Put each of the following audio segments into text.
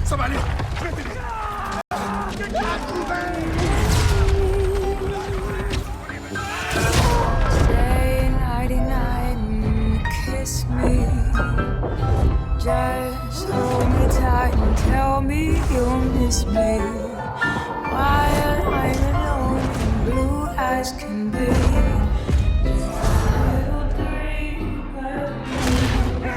Ça va aller. Stay nighty night and kiss me. Just hold me tight and tell me you'll miss me while I'm alone and blue as can be. Little dream of me.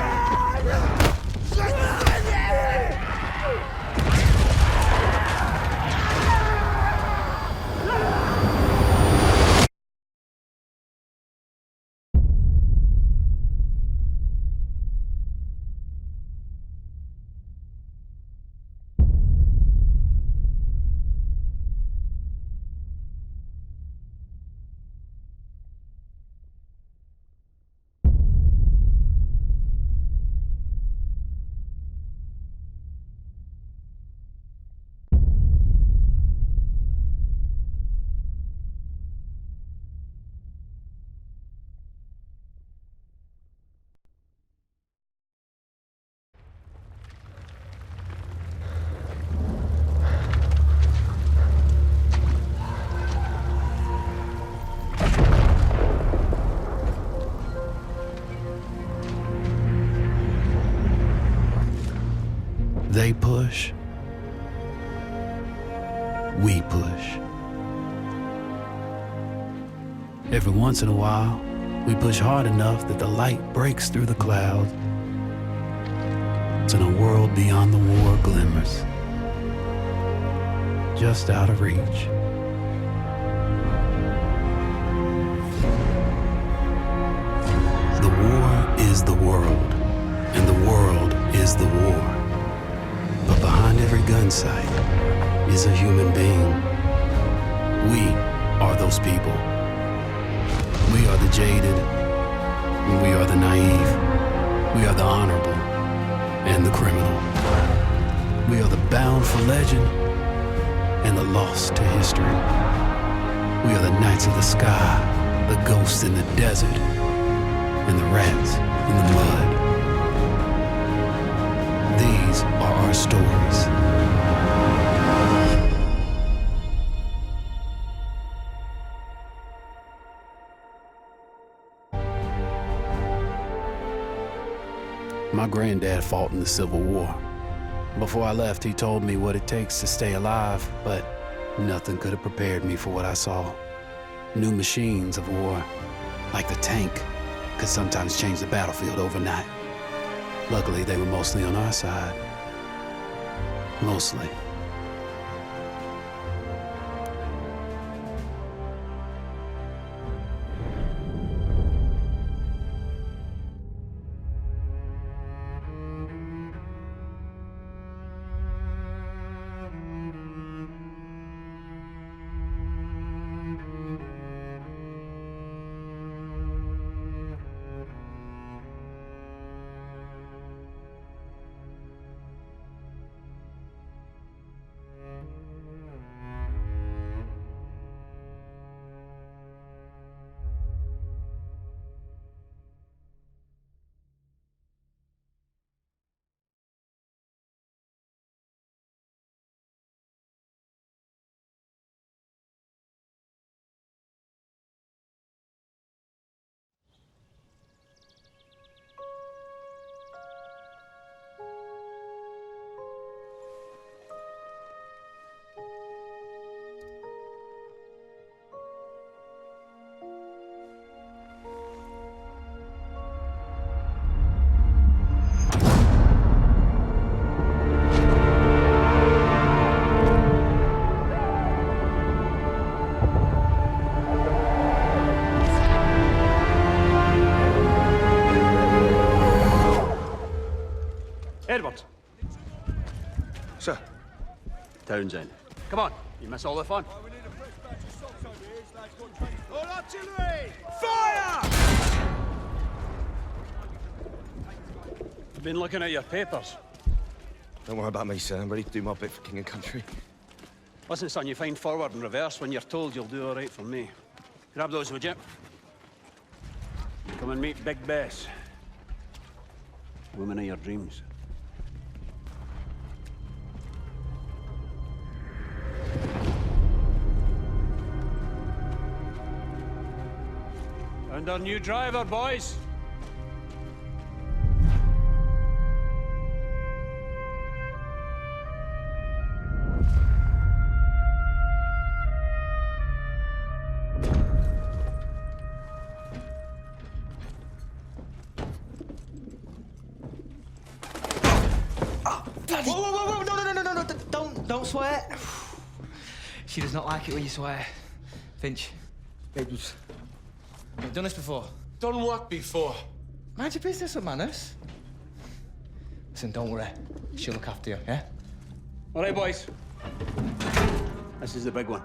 They push. We push. Every once in a while, we push hard enough that the light breaks through the clouds, and a world beyond the war glimmers, just out of reach. The war is the world, and the world is the war. But behind every gun sight is a human being. We are those people. We are the jaded, and we are the naive. We are the honorable and the criminal. We are the bound for legend and the lost to history. We are the knights of the sky, the ghosts in the desert, and the rats in the mud. These are our stories. My granddad fought in the Civil War. Before I left, he told me what it takes to stay alive, but nothing could have prepared me for what I saw. New machines of war, like the tank, could sometimes change the battlefield overnight. Luckily, they were mostly on our side. Mostly. Edward. Sir. Townsend. Come on, you miss all the fun. We need a fresh batch of salts over here. This lad's got training. All artillery! Fire! I've been looking at your papers. Don't worry about me, sir. I'm ready to do my bit for king and country. Listen, son, you find forward and reverse when you're told you'll do all right for me. Grab those, would you? Come and meet Big Bess. Woman of your dreams. And our new driver, boys. Bloody... Whoa, no, don't swear. She does not like it when you swear. Finch, Edwards, you've done this before. Done what before? Mind your business with manners. Listen, don't worry. She'll look after you, yeah? All right, boys. This is the big one.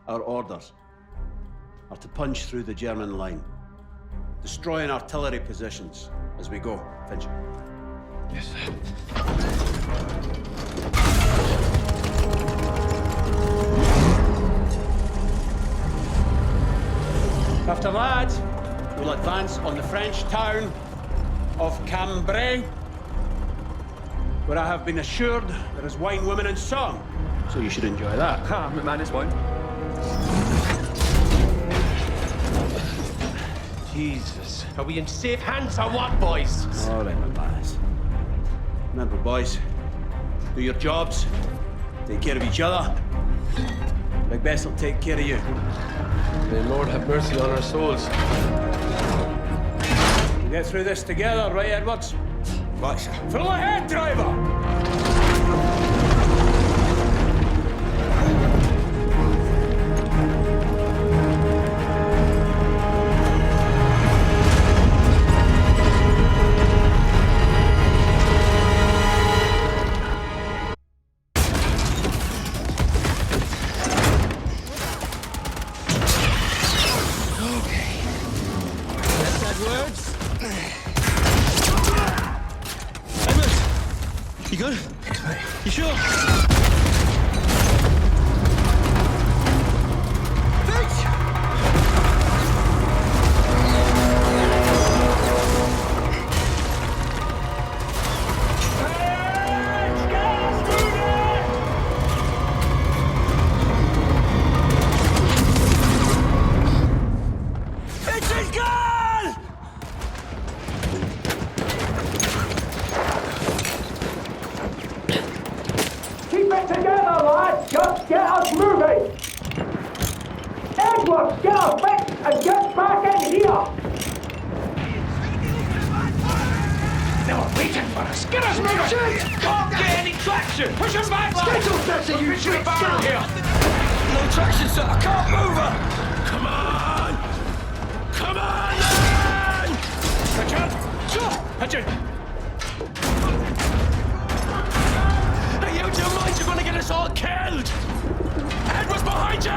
Our orders are to punch through the German line, destroying artillery positions as we go. Finch. Yes, sir. After that, we'll advance on the French town of Cambrai, where I have been assured there is wine, women, and song. So you should enjoy that. Ah, man is wine. Jesus. Are we in safe hands or what, boys? All right, my lads. Remember, boys, do your jobs, take care of each other. Big Bess will take care of you. May the Lord have mercy on our souls. We'll get through this together, right, Edwards? Right, sir. Full ahead, driver! You good? You sure? Get off back and get back in here! They were waiting for us. Get us moving! Can't get any traction! Push us back, lads! Get off that, you shit barrel here! No traction, sir. I can't move her. Come on! Come on, then! Richard! Sure! Richard! Hey, you, do you mind? You're gonna get us all killed! Edward's behind you!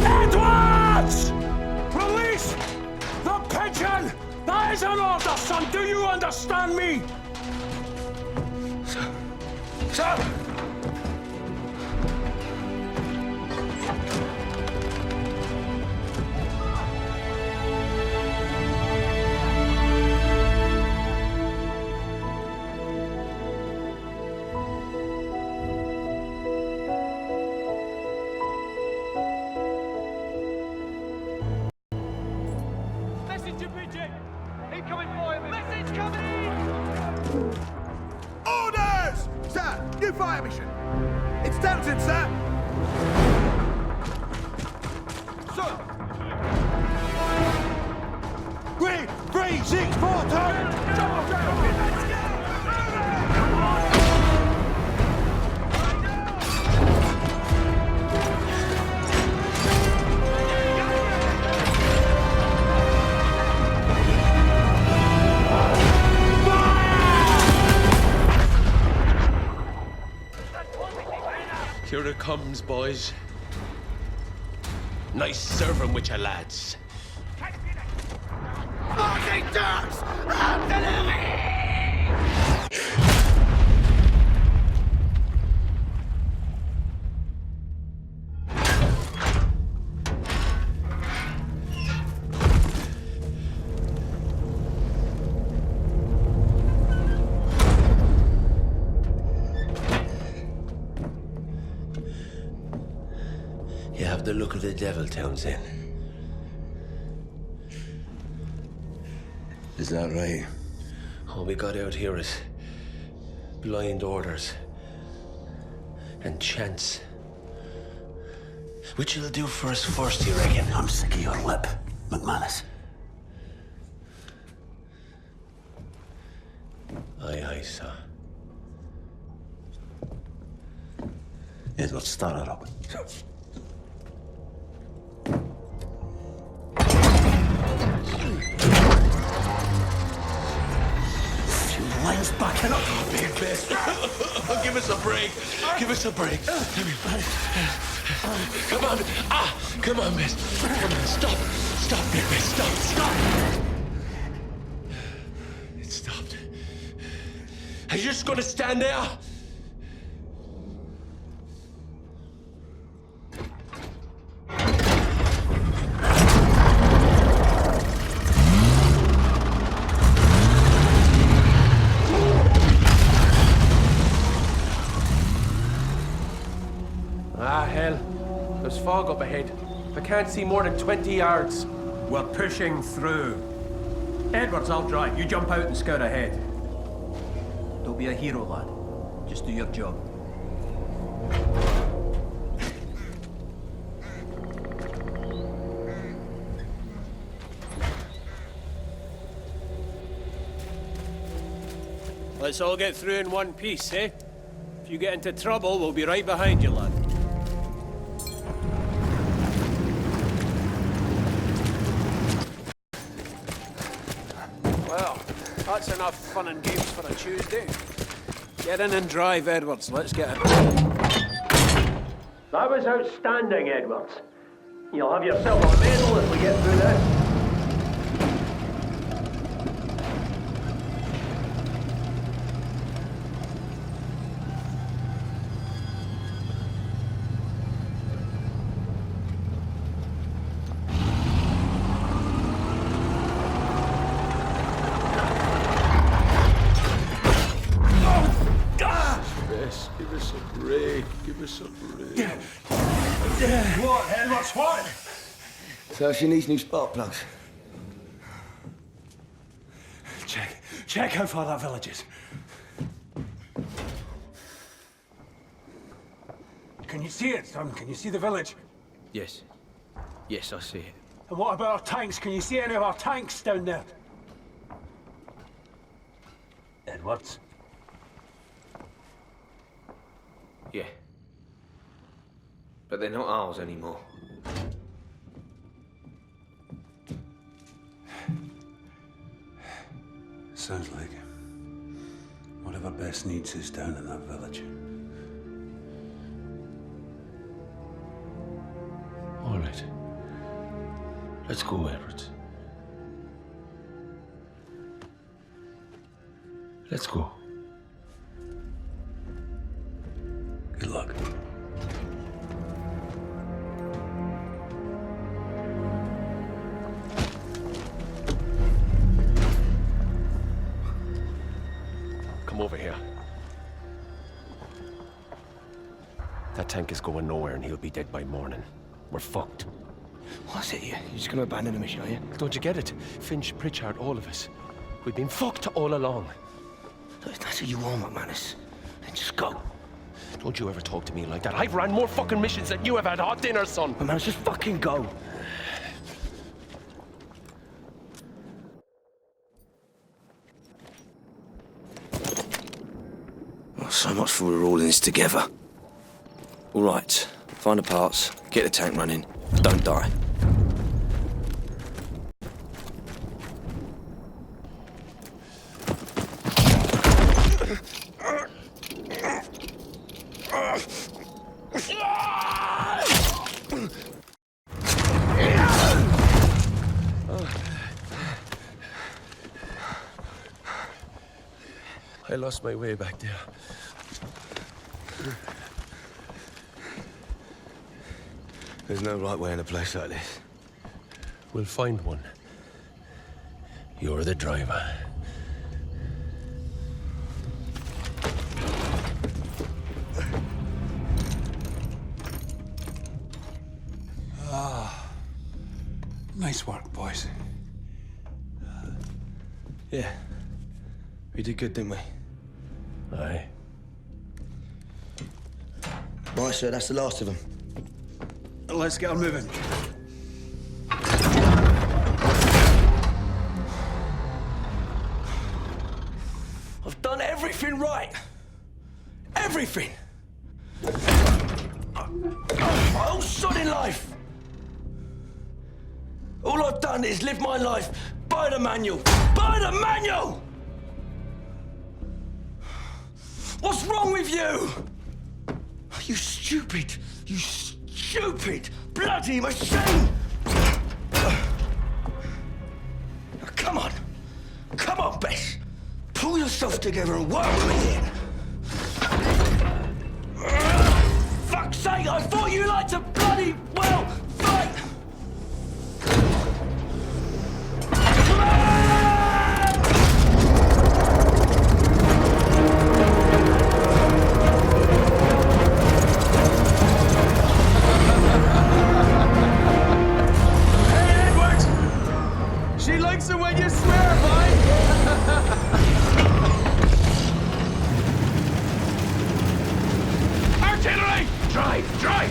Edwards! Release the pigeon! That is an order, son! Do you understand me? Sir! Messenger pigeon! Incoming fire! Message coming in! Orders! Sir, new fire mission. It's Downton, sir. Sir. 3, 3, 6, 4, turn! Let's go! You're a it comes, boys. Nice serving with your lads. Fucking dogs! Artillery! You have the look of the devil, Townsend. Is that right? All we got out here is blind orders and chance. Which you'll do for us first, you reckon? I'm sick of your lip, McManus. Aye, sir. Edward, start it up. Lions backing up. Big best. Give us a break. Give us a break. Come on. Come on, miss. Come on, stop. Stop, big miss. Stop. It stopped. Are you just gonna stand there? Hell. There's fog up ahead. I can't see more than 20 yards. We're pushing through. Edwards, I'll drive. You jump out and scout ahead. Don't be a hero, lad. Just do your job. Let's all get through in one piece, eh? If you get into trouble, we'll be right behind you, lad. Well, that's enough fun and games for a Tuesday. Get in and drive, Edwards. Let's get it. That was outstanding, Edwards. You'll have yourself a medal if we get through this. Give us a break. Give us a break. What, Edwards, what? So she needs new spark plugs. Check how far that village is. Can you see it, son? Can you see the village? Yes. Yes, I see it. And what about our tanks? Can you see any of our tanks down there? Edwards? Yeah. But they're not ours anymore. Sounds like it. Whatever Bess needs is down in that village. All right. Let's go, Edwards. Let's go. Good luck. Come over here. That tank is going nowhere and he'll be dead by morning. We're fucked. What's it here? You're just gonna abandon the mission, are you? Don't you get it? Finch, Pritchard, all of us. We've been fucked all along. Look, if that's what you want, McManus, then just go. Don't you ever talk to me like that. I've ran more fucking missions than you have had hot dinner, son. McManus, just fucking go. Oh, so much for we're all in this together. All right, find the parts, get the tank running, don't die. I lost my way back there. There's no right way in a place like this. We'll find one. You're the driver. Nice work, boys. Yeah. We did good, didn't we? Aye. Right, sir, that's the last of them. Let's get her moving. I've done everything right. Everything. My whole sodding life. All I've done is live my life by the manual. By the manual! What's wrong with you? You stupid, bloody machine! Now, come on, Bess. Pull yourself together and work with me here. Fuck's sake, I thought you liked to bloody well fight! She likes it when you swear, boy! Artillery! Drive! Drive!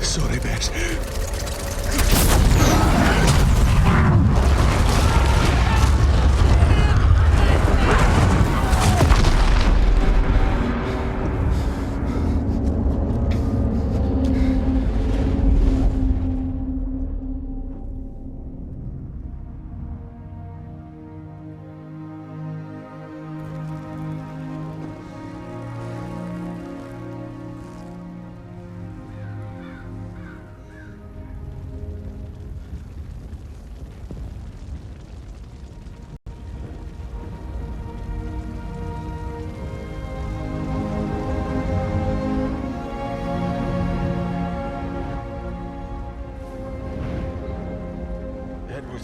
Sorry, Bess. Edward.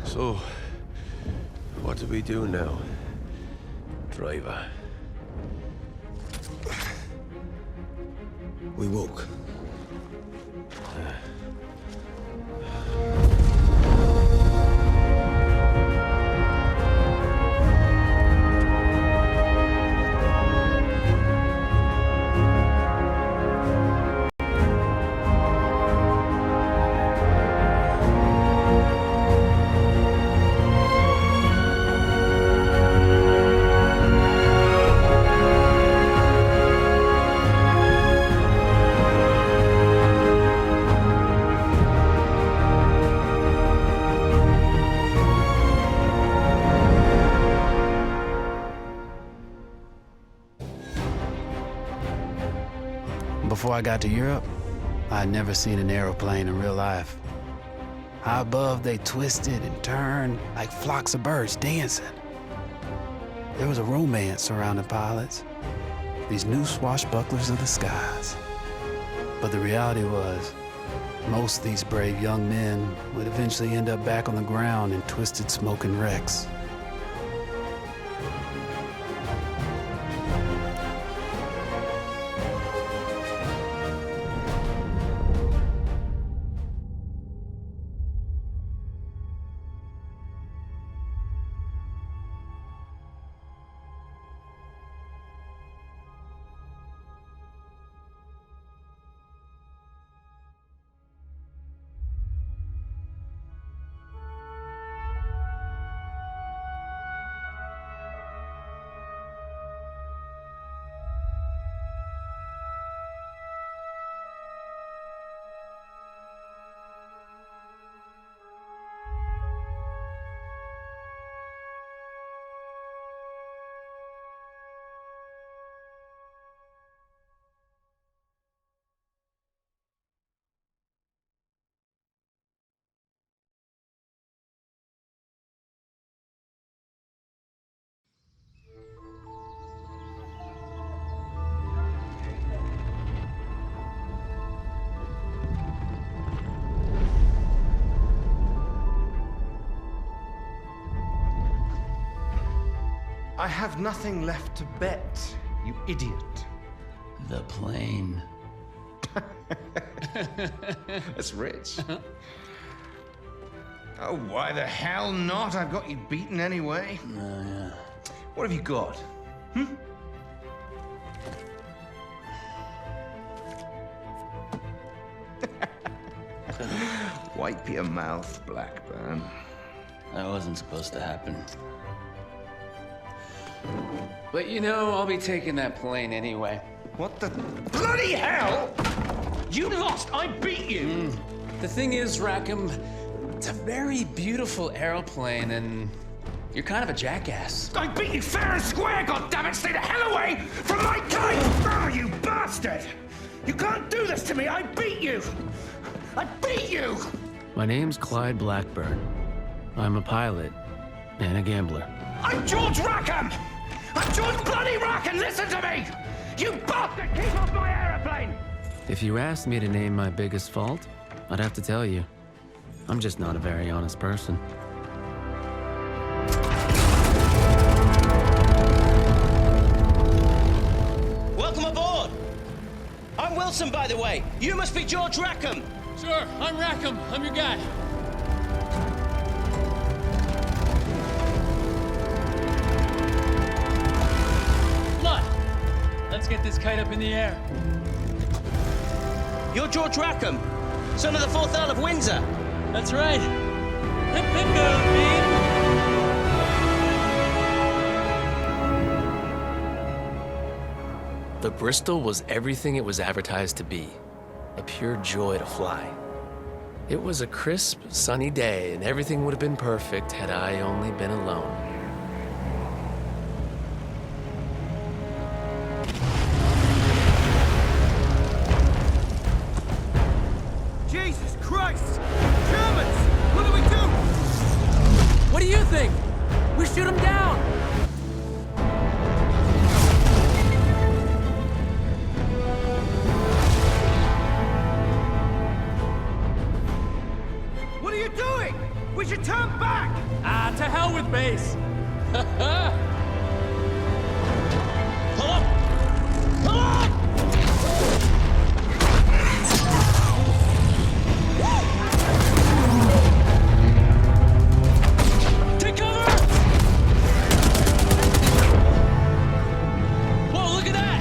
So, what do we do now, driver? We walk. Before I got to Europe, I had never seen an aeroplane in real life. High above, they twisted and turned like flocks of birds dancing. There was a romance surrounding pilots, these new swashbucklers of the skies. But the reality was, Most of these brave young men would eventually end up back on the ground in twisted, smoking wrecks. I have nothing left to bet, you idiot. The plane. That's rich. Oh, why the hell not? I've got you beaten anyway. Oh, yeah. What have you got? Wipe your mouth, Blackburn. That wasn't supposed to happen. But you know, I'll be taking that plane anyway. What the bloody hell? You lost! I beat you! The thing is, Rackham, it's a very beautiful aeroplane, and you're kind of a jackass. I beat you fair and square, goddammit! Stay the hell away from my kite! Oh, you bastard! You can't do this to me! I beat you! I beat you! My name's Clyde Blackburn. I'm a pilot and a gambler. I'm George Rackham! I'm George bloody Rackham! Listen to me! You bastard! Keep off my aeroplane! If you asked me to name my biggest fault, I'd have to tell you. I'm just not a very honest person. Welcome aboard! I'm Wilson, by the way. You must be George Rackham. Sure, I'm Rackham. I'm your guy. Come on. Let's get this kite up in the air. You're George Rackham, son of the 4th Earl of Windsor. That's right. Hip hip go, The Bristol was everything it was advertised to be. A pure joy to fly. It was a crisp, sunny day, and everything would have been perfect had I only been alone. Jesus Christ! Germans! What do we do? What do you think? We shoot them down! What are you doing? We should turn back! Ah, to hell with base! Pull up! Pull up! Take cover! Whoa, look at that!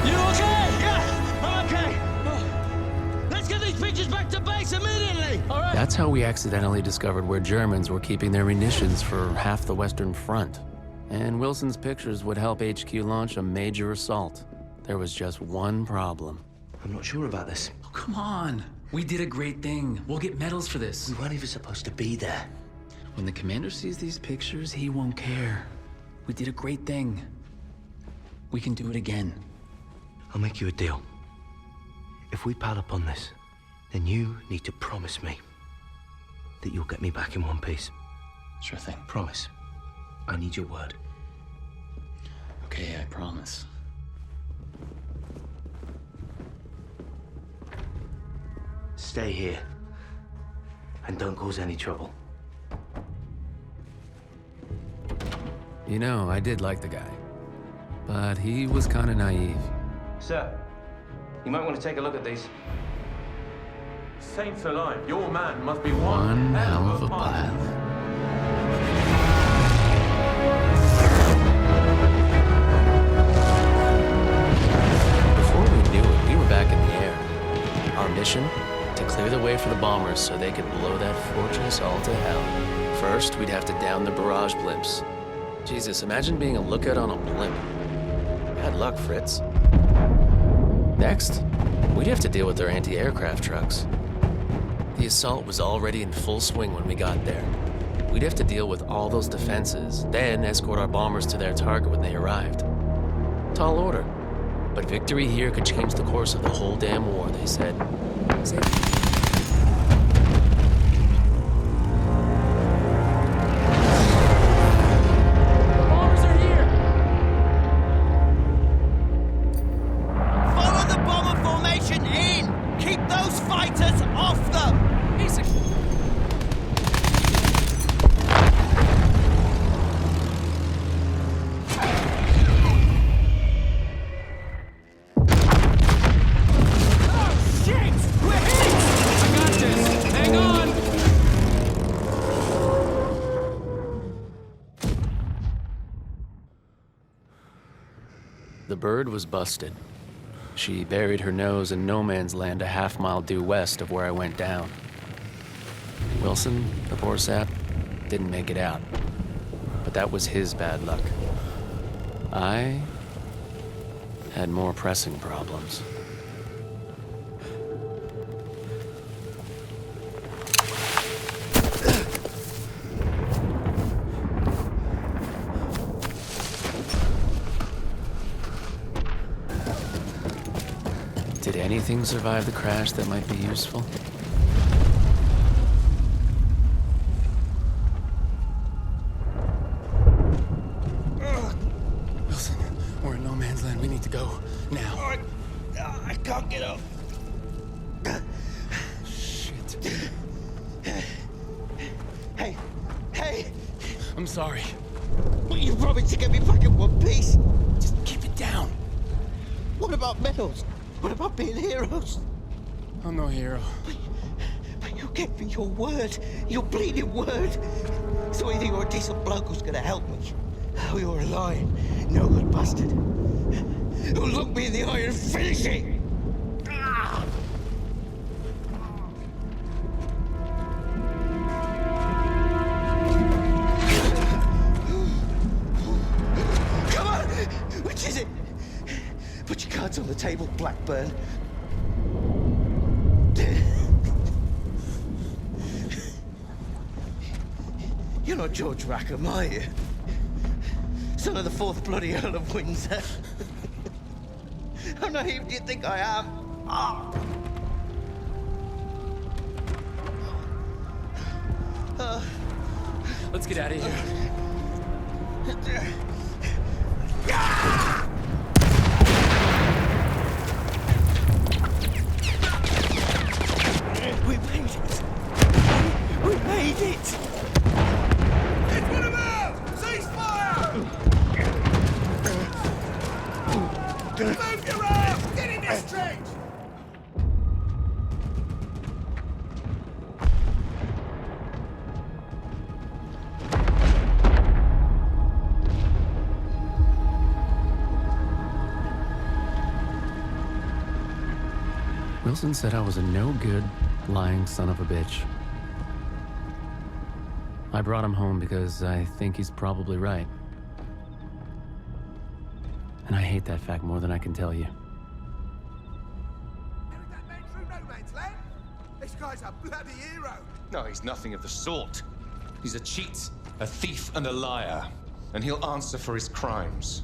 You okay? Yeah, I'm okay. Let's get these pictures back to base immediately! All right. That's how we accidentally discovered where Germans were keeping their munitions for half the Western Front. And Wilson's pictures would help HQ launch a major assault. There was just one problem. I'm not sure about this. Oh, come on. We did a great thing. We'll get medals for this. We weren't even supposed to be there. When the commander sees these pictures, he won't care. We did a great thing. We can do it again. I'll make you a deal. If we pile up on this, then you need to promise me that you'll get me back in one piece. Sure thing. Promise. I need your word. Okay, I promise. Stay here. And don't cause any trouble. You know, I did like the guy. But he was kind of naive. Sir, you might want to take a look at these. Saints alive, your man must be One hell of a pile. Before we knew it, we were back in the air. Our mission? To clear the way for the bombers so they could blow that fortress all to hell. First, we'd have to down the barrage blimps. Jesus, imagine being a lookout on a blimp. Bad luck, Fritz. Next, we'd have to deal with their anti-aircraft trucks. The assault was already in full swing when we got there. We'd have to deal with all those defenses, then escort our bombers to their target when they arrived. Tall order. But victory here could change the course of the whole damn war, they said. The bird was busted. She buried her nose in no man's land a half-mile due west of where I went down. Wilson, the poor sap, didn't make it out. But that was his bad luck. I had more pressing problems. Did anything survive the crash that might be useful? Wilson, we're in no man's land. We need to go now. I can't get up. Shit. Hey! I'm sorry. Well, you promised to get me back in one piece. Just keep it down. What about medals? What about being heroes? I'm no hero. But you gave me your word. Your bleeding word. So either you're a decent bloke who's gonna help me, or you're a lying, no good bastard who'll look me in the eye and finish it. Come on! Which is it? Put your cards on the table, Blackburn. You're not George Rackham, are you? Son of the fourth bloody Earl of Windsor. How naive do you think I am? Let's get out of here. We made it! We made it! Get rid of him! Ceasefire! Move your ass! Get in this trench! Wilson said I was a no-good, lying son of a bitch. I brought him home because I think he's probably right. And I hate that fact more than I can tell you. Carried that man through no man's land? This guy's a bloody hero. No, he's nothing of the sort. He's a cheat, a thief, and a liar. And he'll answer for his crimes.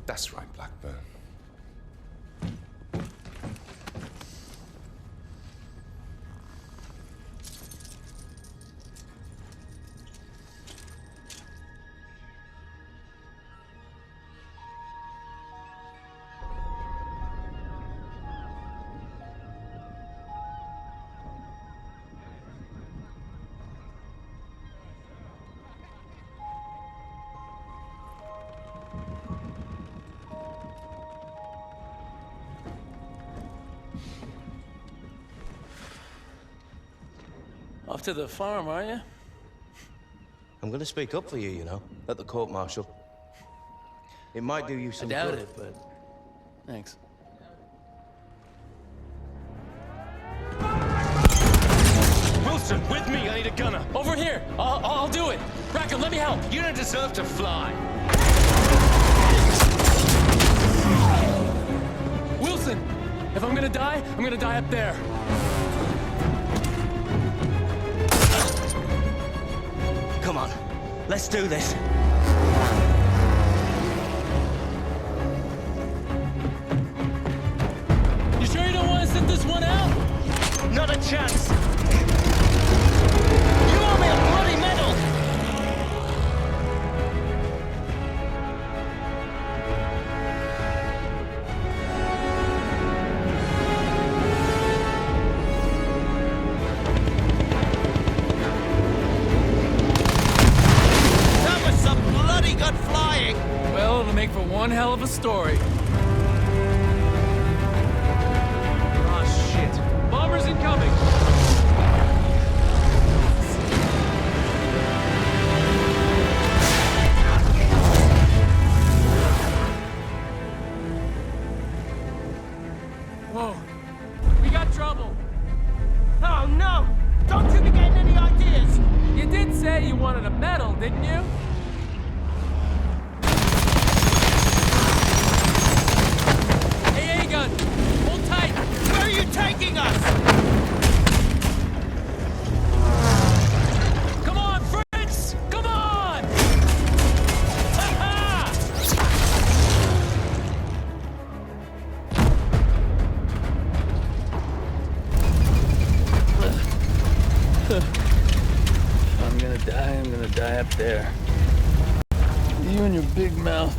That's right, Blackburn. Off to the farm, are you? I'm gonna speak up for you, you know, at the court-martial. It might do you some I doubt good. it, but thanks. Wilson, with me. I need a gunner. Over here. I'll do it. Rackham, let me help. You don't deserve to fly. Wilson, if I'm gonna die up there. Come on, let's do this. You sure you don't want to sit this one out? Not a chance. You owe me a bloody medal. That was some bloody good flying! Well, it'll make for one hell of a story. Ah, shit. Bombers incoming! Whoa. We got trouble. Oh no! Don't you be getting any ideas! You did say you wanted a medal, didn't you? AA gun! Hold tight! Where are you taking us? Come on, Fritz! Come on! Ha-ha! I'm gonna die up there. You and your big mouth.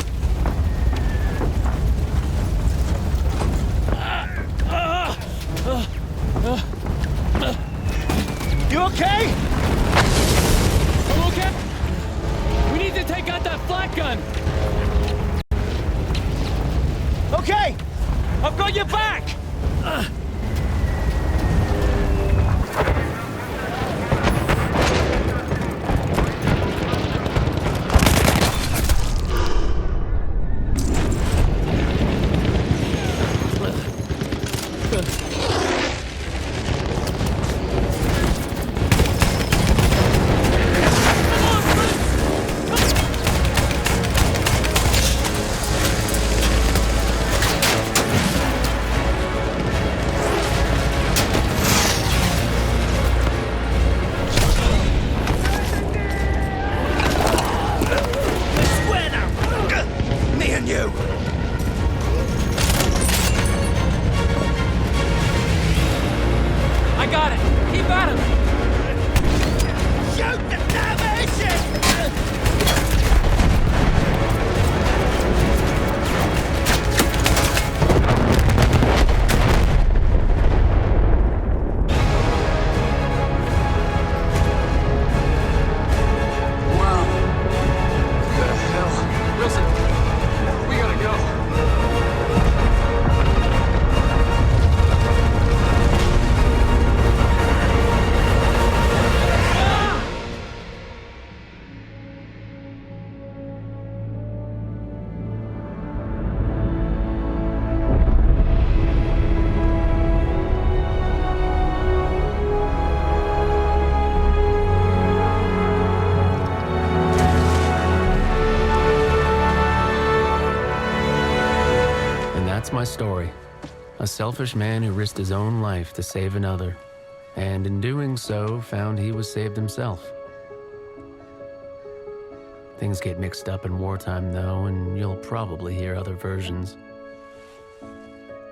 You okay? I'm okay. We need to take out that flak gun. Okay! I've got your back! Square now! Me and you! I got it. Keep at him. Shoot the damnation! Wow. What the hell? Wilson, we gotta go. And that's my story. A selfish man who risked his own life to save another, and in doing so, found he was saved himself. Things get mixed up in wartime, though, and you'll probably hear other versions.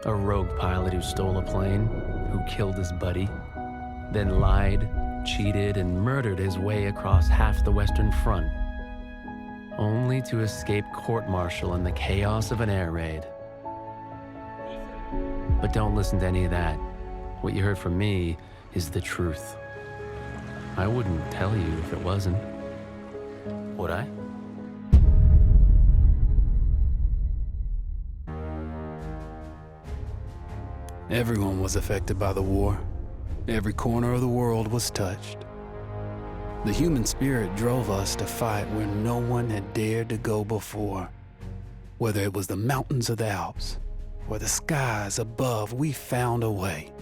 A rogue pilot who stole a plane, who killed his buddy, then lied, cheated, and murdered his way across half the Western Front, only to escape court-martial in the chaos of an air raid. But don't listen to any of that. What you heard from me is the truth. I wouldn't tell you if it wasn't. Would I? Everyone was affected by the war. Every corner of the world was touched. The human spirit drove us to fight where no one had dared to go before. Whether it was the mountains of the Alps or the skies above, we found a way.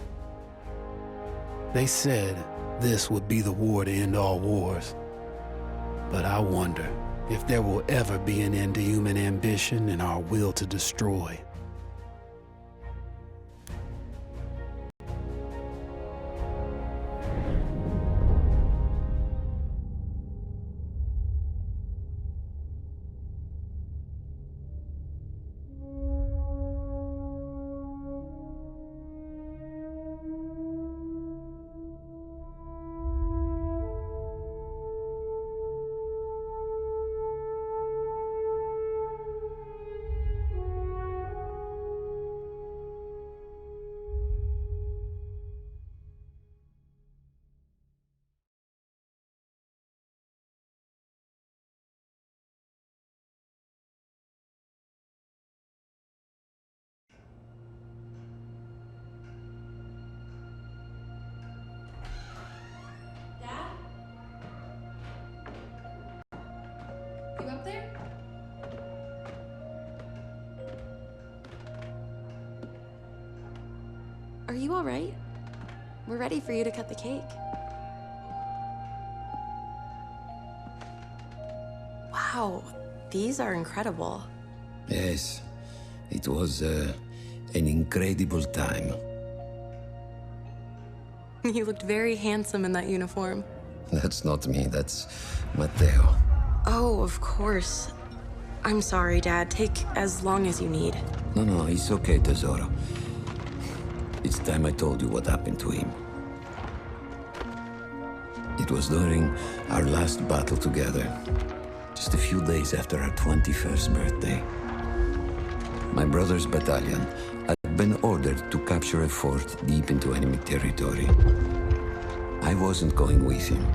They said this would be the war to end all wars. But I wonder if there will ever be an end to human ambition and our will to destroy. You up there? Are you all right? We're ready for you to cut the cake. Wow, these are incredible. Yes, it was an incredible time. You looked very handsome in that uniform. That's not me, that's Matteo. Oh, of course. I'm sorry, Dad. Take as long as you need. No, it's okay, Tesoro. It's time I told you what happened to him. It was during our last battle together, just a few days after our 21st birthday. My brother's battalion had been ordered to capture a fort deep into enemy territory. I wasn't going with him.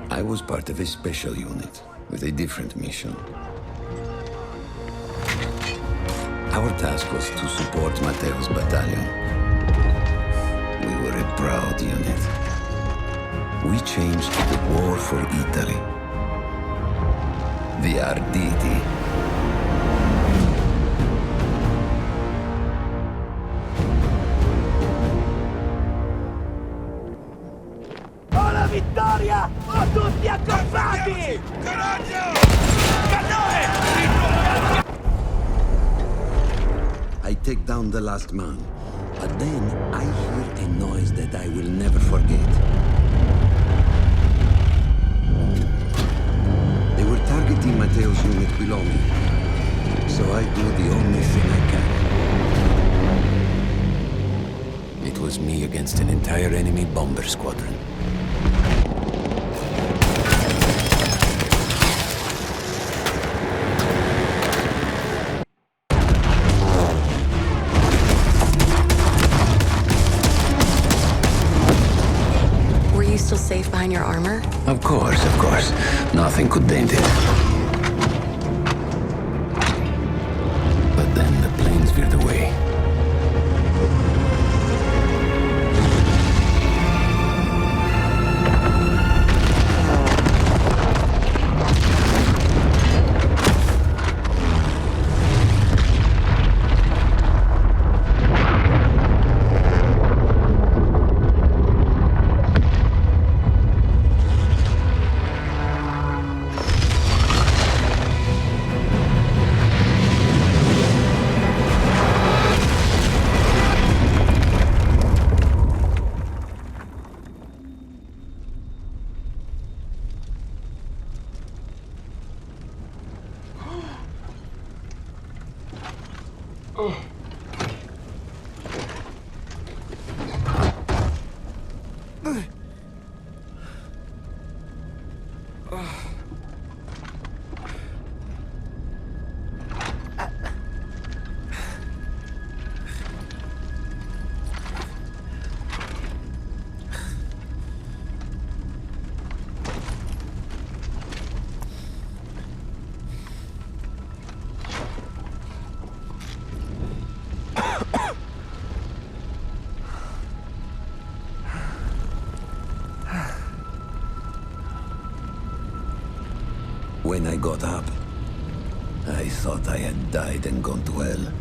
I was part of a special unit with a different mission. Our task was to support Matteo's battalion. We were a proud unit. We changed the war for Italy. The Arditi. Alla vittoria! O tutti accorpati! Coraggio! I take down the last man, but then I hear a noise that I will never forget. They were targeting Matteo's unit below me, so I do the only thing I can. It was me against an entire enemy bomber squadron. Still safe behind your armor? Of course. Nothing could dent it. But then the planes veered away. When I got up, I thought I had died and gone to hell.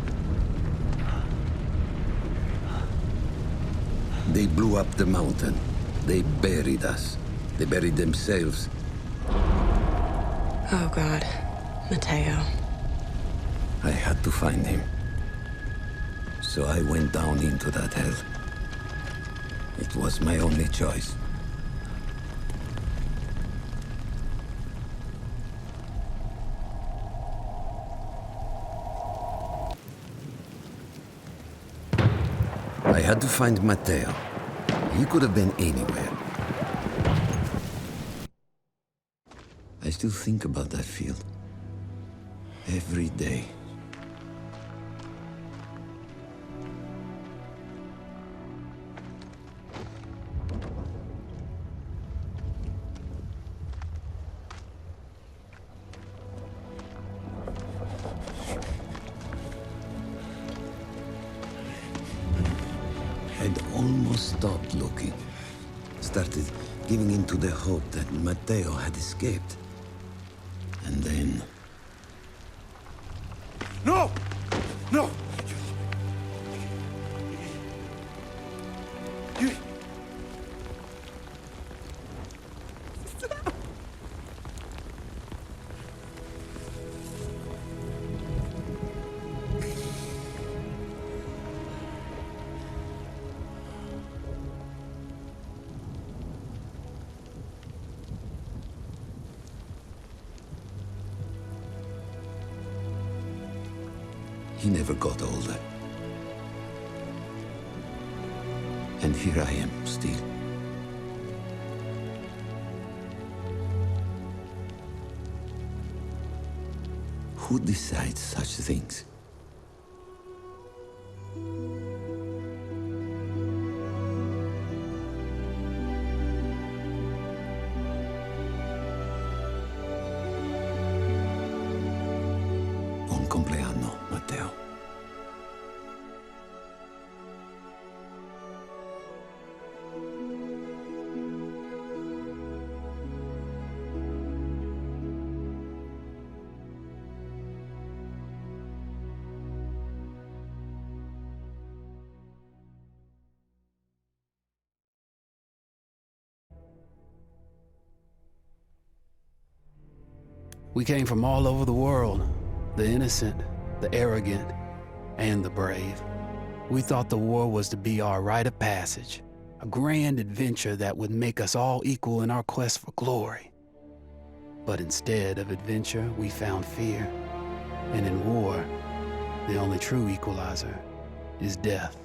They blew up the mountain. They buried us. They buried themselves. Oh, God. Mateo. I had to find him. So I went down into that hell. It was my only choice. I had to find Mateo. He could have been anywhere. I still think about that field. Every day. I'd almost stopped looking. Started giving in to the hope that Mateo had escaped. And then... No! No! You... He never got older. And here I am, still. Who decides such things? Buon compleanno, Mateo. We came from all over the world, the innocent, the arrogant, and the brave. We thought the war was to be our rite of passage, a grand adventure that would make us all equal in our quest for glory. But instead of adventure, we found fear. And in war, the only true equalizer is death.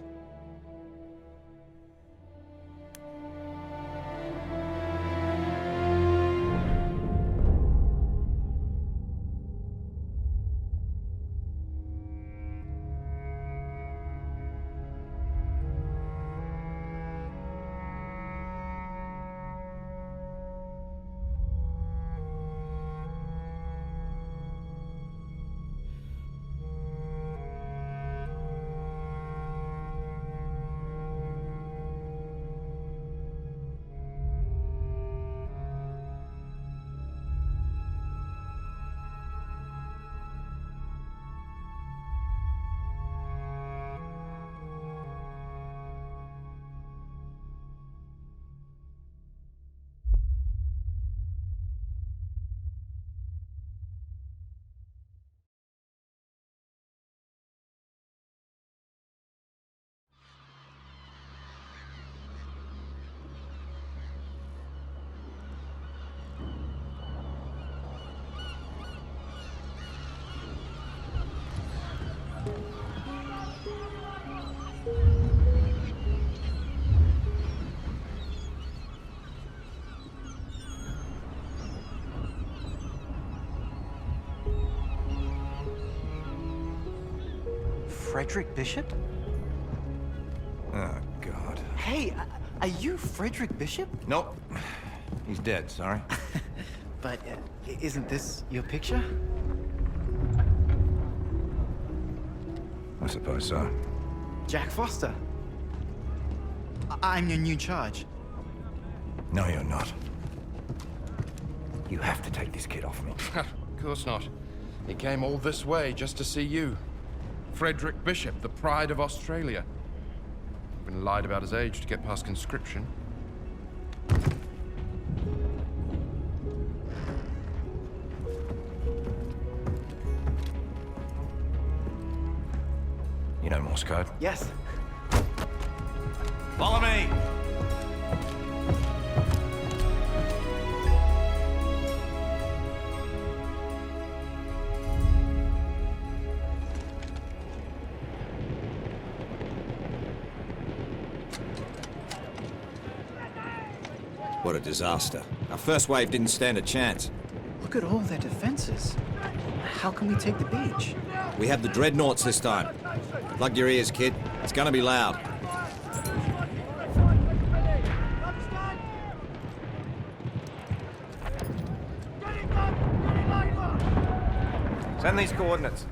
Frederick Bishop? Oh, God. Hey, are you Frederick Bishop? Nope. He's dead, sorry. But isn't this your picture? I suppose so. Jack Foster. I'm your new charge. No, you're not. You have to take this kid off me. Of course not. He came all this way just to see you. Frederick Bishop, the pride of Australia. Been lied about his age to get past conscription. You know Morse code? Yes. Follow me! What a disaster. Our first wave didn't stand a chance. Look at all their defenses. How can we take the beach? We have the dreadnoughts this time. Plug your ears, kid. It's gonna be loud. Send these coordinates.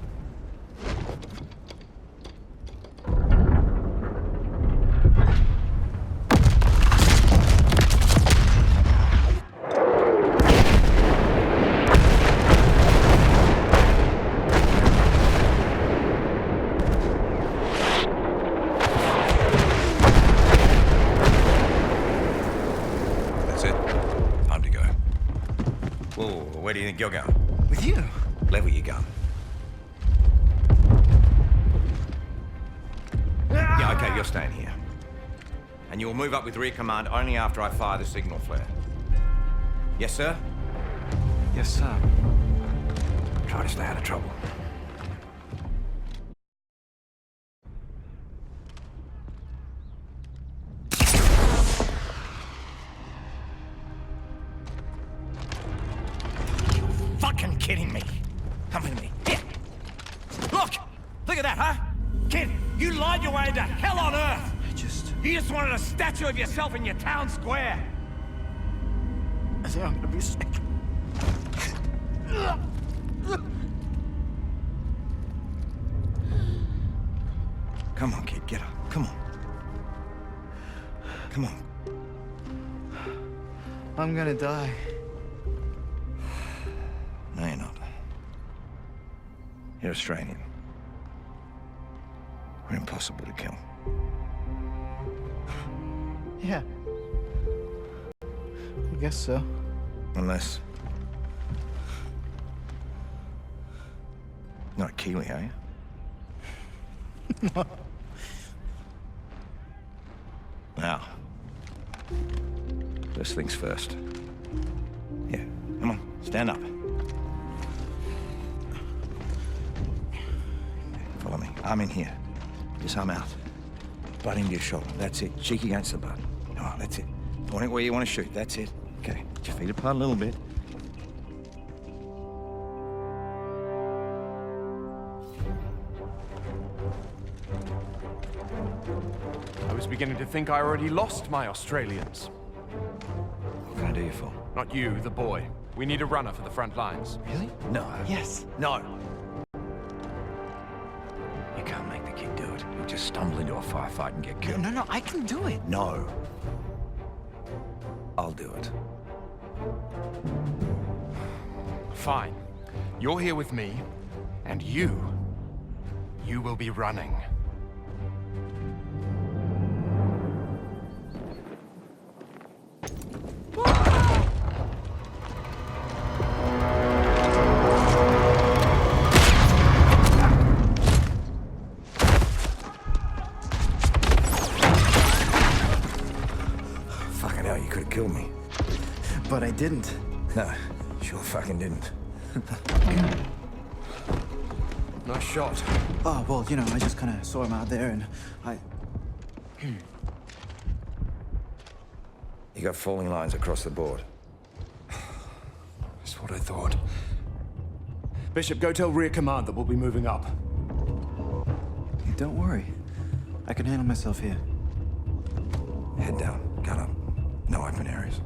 Where do you think you're going? With you? Level your gun. Yeah, okay, you're staying here. And you'll move up with rear command only after I fire the signal flare. Yes, sir? Yes, sir. Try to stay out of trouble. Fucking kidding me. Come with me. Here. Look! Look at that, huh? Kid, you lied your way into hell on earth! You just wanted a statue of yourself in your town square! I think I'm gonna be sick. Come on, kid, get up. Come on. Come on. I'm gonna die. No, you're not. You're Australian. We're impossible to kill. Yeah. I guess so. Unless... Not a Kiwi, are you? Now, first things first. Yeah, come on, stand up. Follow me. Arm in here. Just arm out. Butt into your shoulder. That's it. Cheek against the butt. Oh, that's it. Point it where you want to shoot. That's it. Okay. Get your feet apart a little bit. I was beginning to think I already lost my Australians. What can I do you for? Not you, the boy. We need a runner for the front lines. Really? No. Yes. No. You can't make the kid do it. He'll just stumble into a firefight and get killed. No, I can do it. No. I'll do it. Fine. You're here with me, and you will be running. Fucking hell, you could have killed me. But I didn't. No, sure fucking didn't. Nice shot. Oh, well, you know, I just kind of saw him out there and You got falling lines across the board. That's what I thought. Bishop, go tell rear command that we'll be moving up. Don't worry. I can handle myself here. Head down, gun up. No open areas.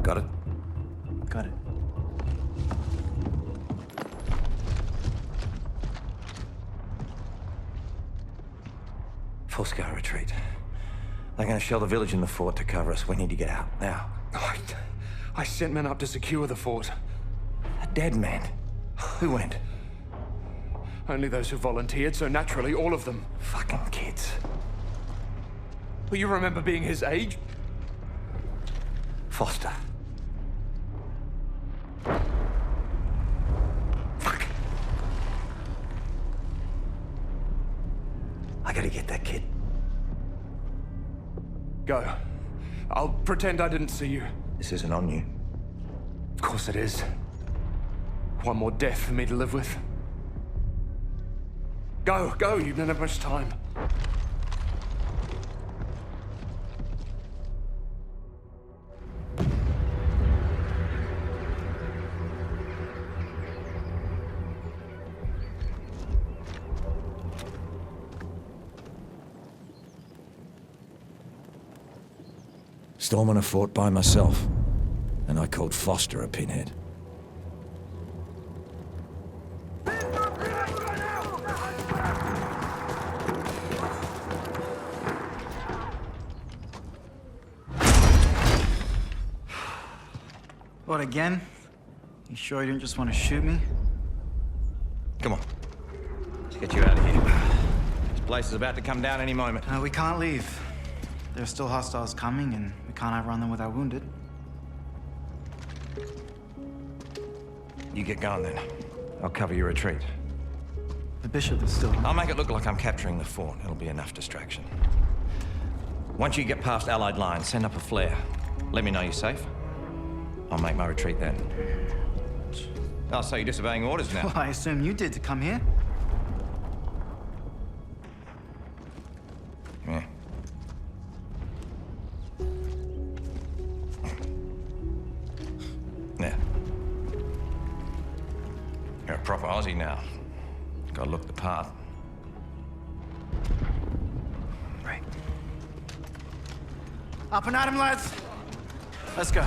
Got it? Got it. Full scout retreat. They're gonna shell the village and the fort to cover us. We need to get out, now. I sent men up to secure the fort. A dead man? Who went? Only those who volunteered, so naturally all of them. Fucking kids. Well, you remember being his age? Foster. Fuck. I gotta get that kid. Go. I'll pretend I didn't see you. This isn't on you. Of course it is. One more death for me to live with. Go, go, you don't have much time. Storming a fort by myself, and I called Foster a pinhead. What, again? You sure you didn't just want to shoot me? Come on. Let's get you out of here. This place is about to come down any moment. We can't leave. There are still hostiles coming, and we can't outrun them with our wounded. You get going then. I'll cover your retreat. The bishop is still... I'll make it look like I'm capturing the fort. It'll be enough distraction. Once you get past Allied lines, send up a flare. Let me know you're safe. I'll make my retreat then. Oh, so you're disobeying orders now? Well, I assume you did to come here. Yeah. Yeah. You're a proper Aussie now. Gotta look the part. Right. Up and at him, lads. Let's go.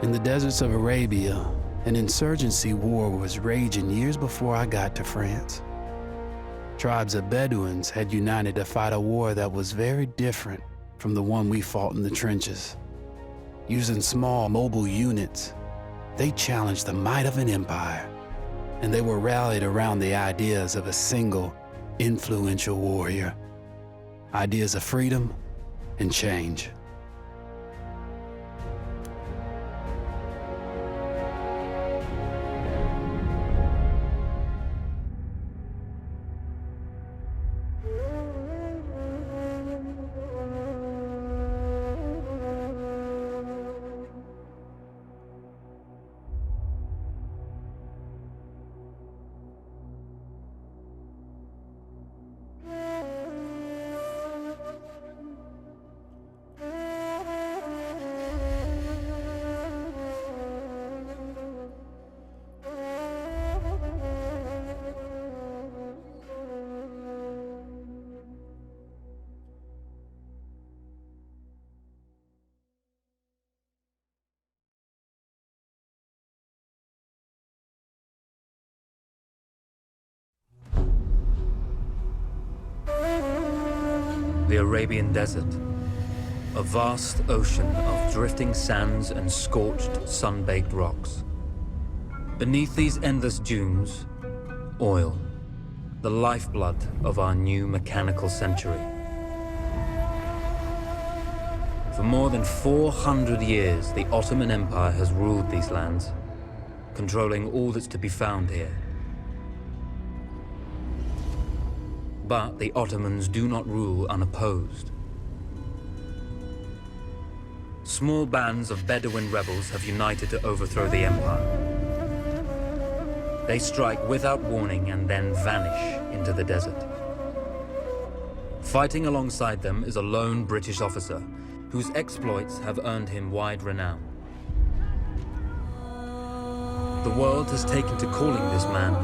In the deserts of Arabia, an insurgency war was raging years before I got to France. Tribes of Bedouins had united to fight a war that was very different from the one we fought in the trenches. Using small mobile units, they challenged the might of an empire, and they were rallied around the ideas of a single, influential warrior. Ideas of freedom and change. The Arabian Desert, a vast ocean of drifting sands and scorched, sun-baked rocks. Beneath these endless dunes, oil, the lifeblood of our new mechanical century. For more than 400 years, the Ottoman Empire has ruled these lands, controlling all that's to be found here. But the Ottomans do not rule unopposed. Small bands of Bedouin rebels have united to overthrow the empire. They strike without warning and then vanish into the desert. Fighting alongside them is a lone British officer whose exploits have earned him wide renown. The world has taken to calling this man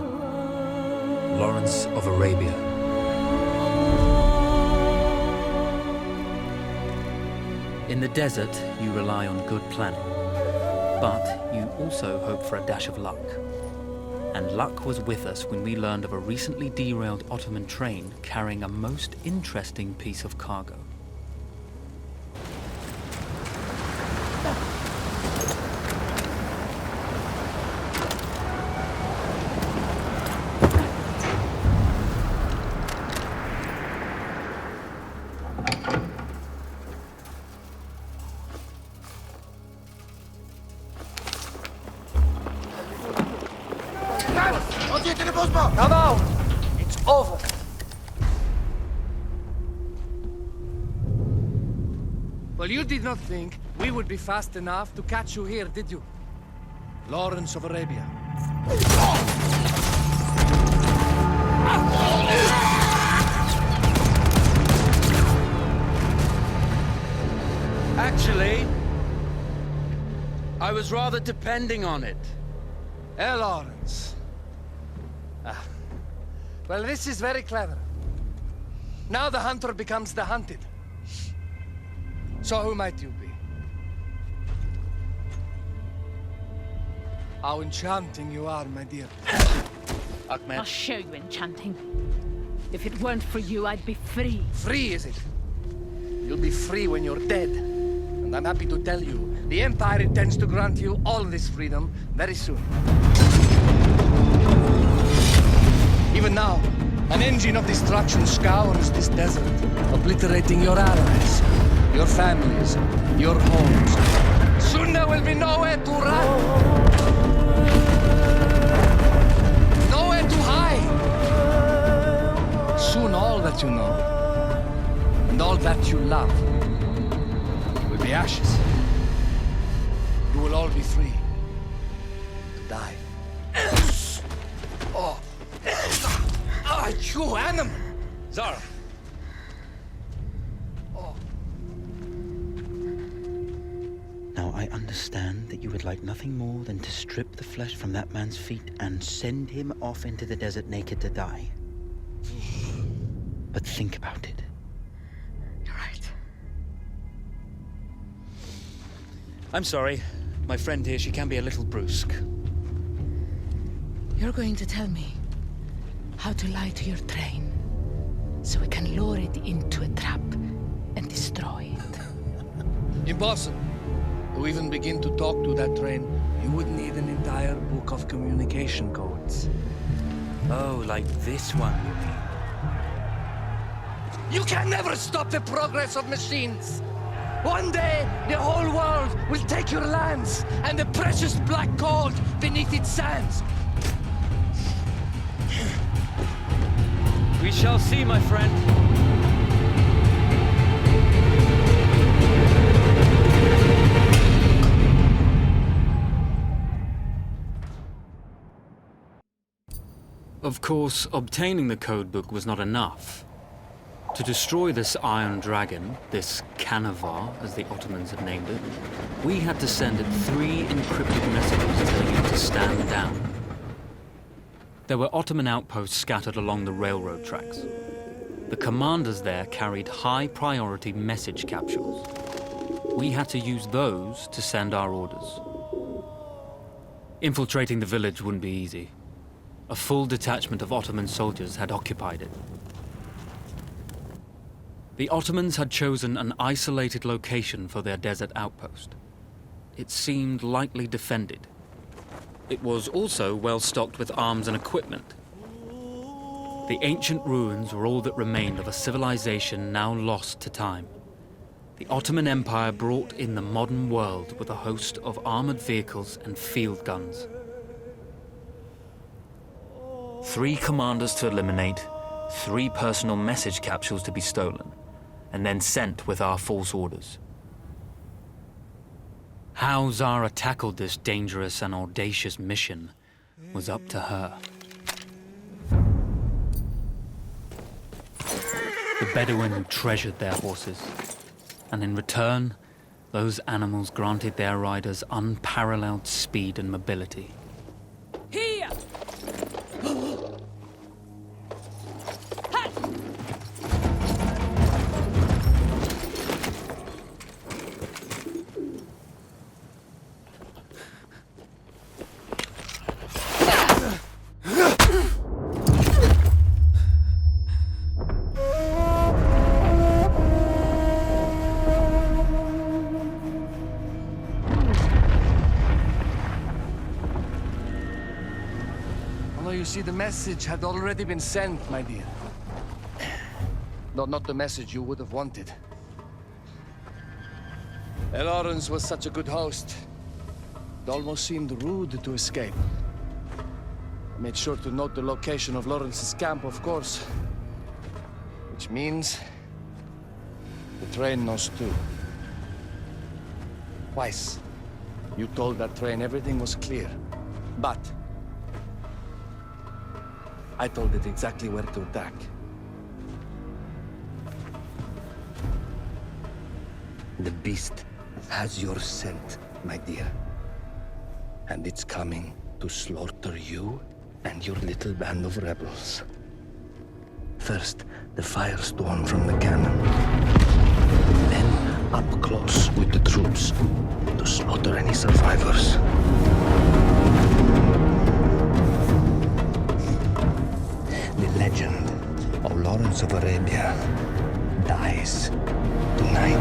Lawrence of Arabia. In the desert, you rely on good planning, but you also hope for a dash of luck. And luck was with us when we learned of a recently derailed Ottoman train carrying a most interesting piece of cargo. Come out! It's over! Well, you did not think we would be fast enough to catch you here, did you? Lawrence of Arabia. Actually, I was rather depending on it. Lawrence. Well, this is very clever. Now the hunter becomes the hunted. So who might you be? How enchanting you are, my dear. Ahmed. I'll show you enchanting. If it weren't for you, I'd be free. Free, is it? You'll be free when you're dead. And I'm happy to tell you, the Empire intends to grant you all this freedom very soon. Even now, an engine of destruction scours this desert, obliterating your allies, your families, your homes. Soon there will be nowhere to run. Nowhere to hide. Soon all that you know, and all that you love, will be ashes. You will all be free to die. Oh. Ah, you animal! Zara. Oh. Now, I understand that you would like nothing more than to strip the flesh from that man's feet and send him off into the desert naked to die. But think about it. You're right. I'm sorry. My friend here, she can be a little brusque. You're going to tell me how to lie to your train, so we can lure it into a trap and destroy it. Impossible. To even begin to talk to that train, you would need an entire book of communication codes. Oh, like this one, you mean? You can never stop the progress of machines. One day, the whole world will take your lands and the precious black gold beneath its sands. We shall see, my friend. Of course, obtaining the codebook was not enough. To destroy this Iron Dragon, this Canavar, as the Ottomans had named it, we had to send it 3 encrypted messages telling it to stand down. There were Ottoman outposts scattered along the railroad tracks. The commanders there carried high-priority message capsules. We had to use those to send our orders. Infiltrating the village wouldn't be easy. A full detachment of Ottoman soldiers had occupied it. The Ottomans had chosen an isolated location for their desert outpost. It seemed lightly defended. It was also well stocked with arms and equipment. The ancient ruins were all that remained of a civilization now lost to time. The Ottoman Empire brought in the modern world with a host of armored vehicles and field guns. 3 commanders to eliminate, 3 personal message capsules to be stolen, and then sent with our false orders. How Zara tackled this dangerous and audacious mission was up to her. The Bedouin treasured their horses, and in return, those animals granted their riders unparalleled speed and mobility. Here! You see, the message had already been sent, my dear. Not the message you would have wanted. Lawrence was such a good host. It almost seemed rude to escape. I made sure to note the location of Lawrence's camp, of course. Which means the train knows too. Twice, you told that train everything was clear. But I told it exactly where to attack. The beast has your scent, my dear. And it's coming to slaughter you and your little band of rebels. First, the firestorm from the cannon. Then, up close with the troops to slaughter any survivors. The legend of Lawrence of Arabia dies tonight.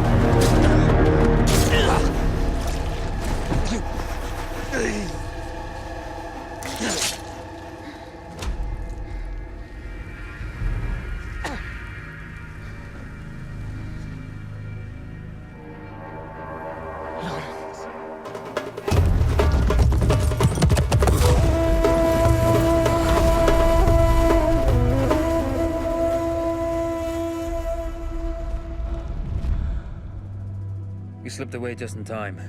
You slipped away just in time.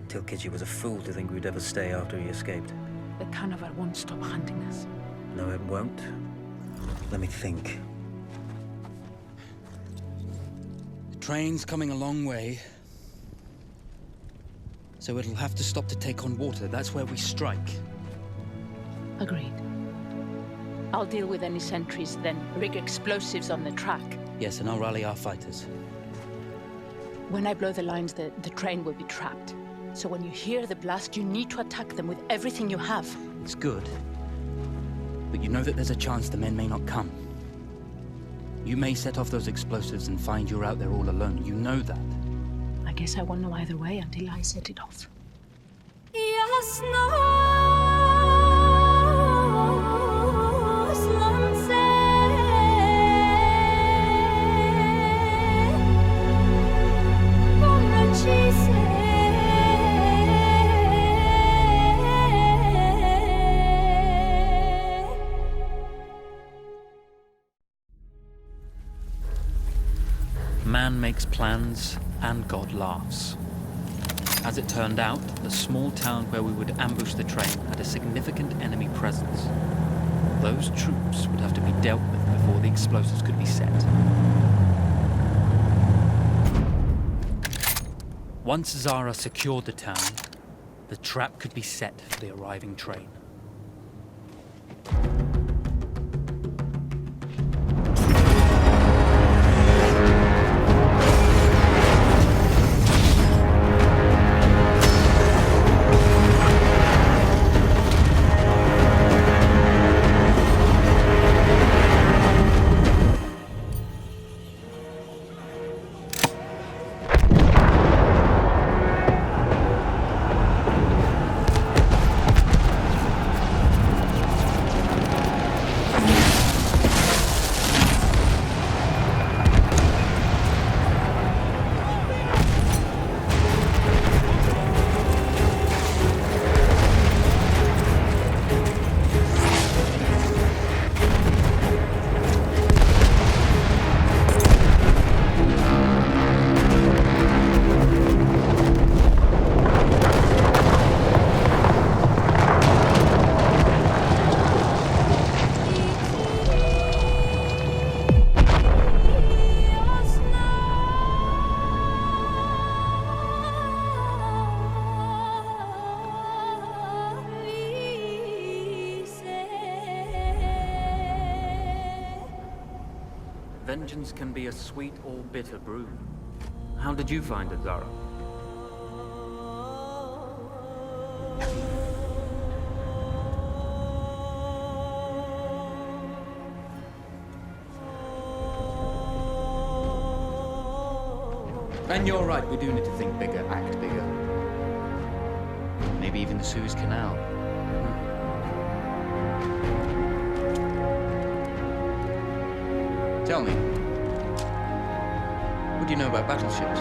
Tilkitchi was a fool to think we'd ever stay after he escaped. The Canavar won't stop hunting us. No, it won't. Let me think. The train's coming a long way. So it'll have to stop to take on water. That's where we strike. Agreed. I'll deal with any sentries, then rig explosives on the track. Yes, and I'll rally our fighters. When I blow the lines, the train will be trapped. So when you hear the blast, you need to attack them with everything you have. It's good. But you know that there's a chance the men may not come. You may set off those explosives and find you're out there all alone. You know that. I guess I won't know either way until I set it off. man makes plans and God laughs. As it turned out, the small town where we would ambush the train had a significant enemy presence. Those troops would have to be dealt with before the explosives could be set. Once Zara secured the town, the trap could be set for the arriving train. Vengeance can be a sweet or bitter brew. How did you find it, Zara? And you're right, we do need to think bigger, act bigger. Maybe even the Suez Canal. Tell me, what do you know about battleships?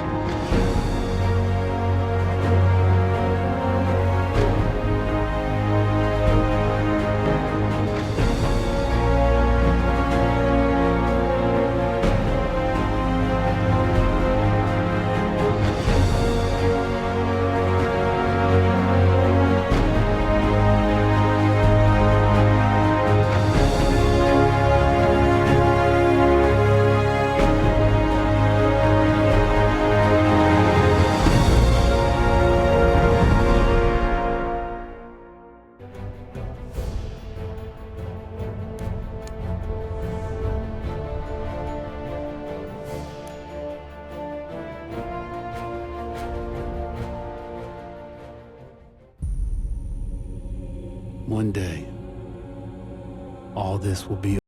One day, all this will be